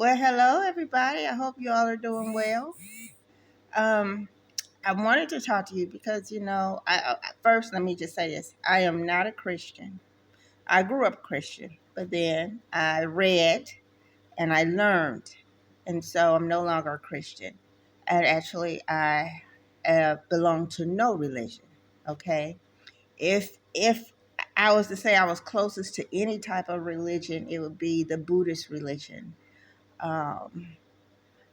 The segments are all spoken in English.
Well, hello everybody. I hope you all are doing well. Um, I wanted to talk to you because first let me just say this: I am not a Christian. I grew up Christian, but then I read and I learned, and so I'm no longer a Christian. And actually, I belong to no religion. Okay, if I was to say I was closest to any type of religion, it would be the Buddhist religion. Um,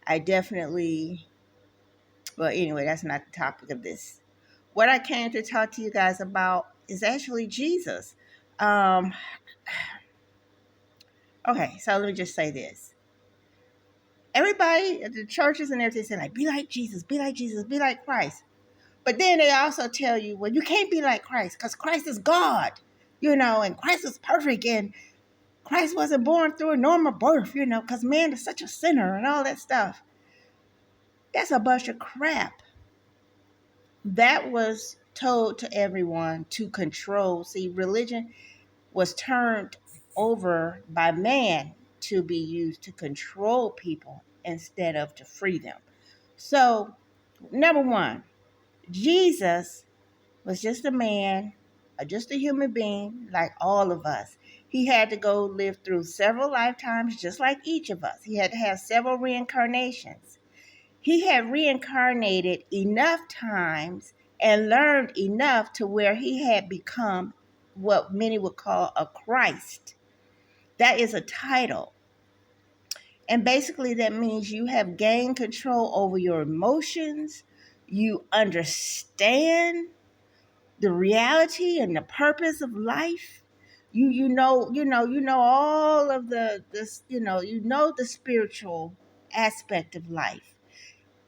I definitely, well, anyway, that's not the topic of this. What I came to talk to you guys about is actually Jesus. Um, okay, so let me just say this. Everybody at the churches and everything say, like, be like Jesus, be like Jesus, be like Christ. But then they also tell you, well, you can't be like Christ because Christ is God, and Christ is perfect and Christ wasn't born through a normal birth, because man is such a sinner and all that stuff. That's a bunch of crap. That was told to everyone to control. See, religion was turned over by man to be used to control people instead of to free them. So, number one, Jesus was just a man, just a human being like all of us. He had to go live through several lifetimes just like each of us. He had to have several reincarnations. He had reincarnated enough times and learned enough to where he had become what many would call a Christ. That is a title. And basically, that means you have gained control over your emotions. You understand the reality and the purpose of life. You know all of the spiritual aspect of life.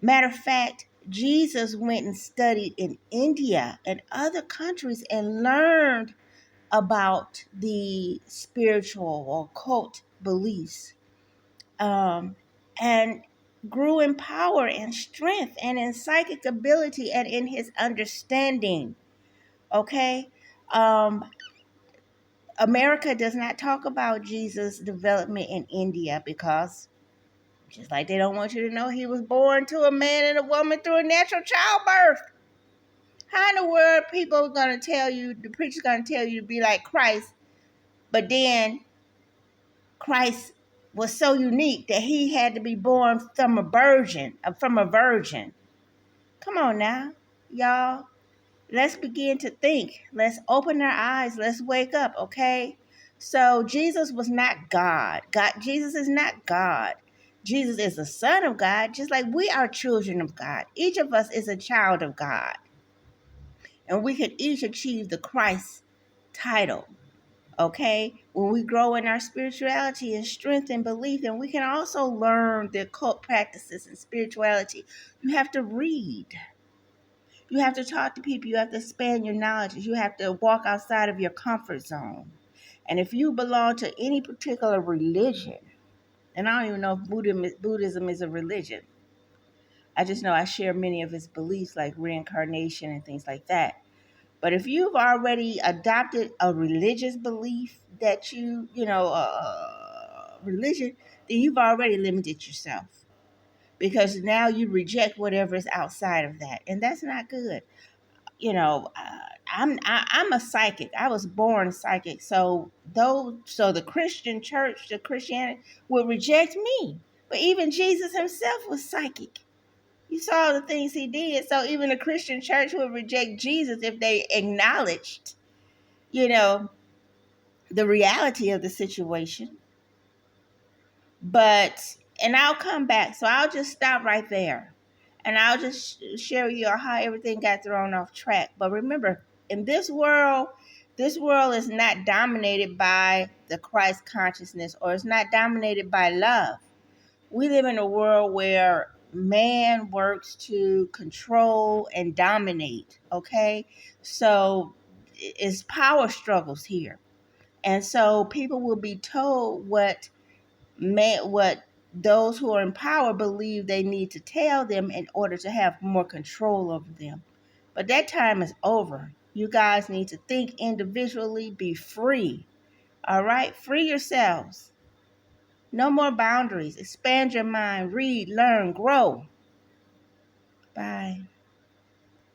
Matter of fact, Jesus went and studied in India and other countries and learned about the spiritual or occult beliefs, and grew in power and strength and in psychic ability and in his understanding. Okay? Um, America does not talk about Jesus' development in India because just like they don't want you to know he was born to a man and a woman through a natural childbirth. How in the world people are going to tell you, the preacher's going to tell you to be like Christ, but then Christ was so unique that he had to be born from a virgin. Come on now, y'all. Let's begin to think. Let's open our eyes. Let's wake up, okay? So Jesus was not God. Jesus is not God. Jesus is the Son of God, just like we are children of God. Each of us is a child of God. And we can each achieve the Christ title, okay? When we grow in our spirituality and strength and belief, and we can also learn the occult practices and spirituality. You have to read. You have to talk to people. You have to expand your knowledge. You have to walk outside of your comfort zone. And if you belong to any particular religion, and I don't even know if Buddhism is a religion. I just know I share many of its beliefs like reincarnation and things like that. But if you've already adopted a religious belief that religion, then you've already limited yourself because now you reject whatever is outside of that. And that's not good. I'm a psychic. I was born psychic. So the Christian church, the Christianity would reject me. But even Jesus himself was psychic. You saw the things he did. So even the Christian church would reject Jesus if they acknowledged, you know, the reality of the situation. And I'll come back. So I'll just stop right there. And I'll just share with you how everything got thrown off track. But remember, in this world is not dominated by the Christ consciousness, or it's not dominated by love. We live in a world where man works to control and dominate, okay? So it's power struggles here. And so people will be told what those who are in power believe they need to tell them in order to have more control over them. But that time is over. You guys need to think individually, be free. All right? Free yourselves. No more boundaries. Expand your mind. Read, learn, grow. Bye.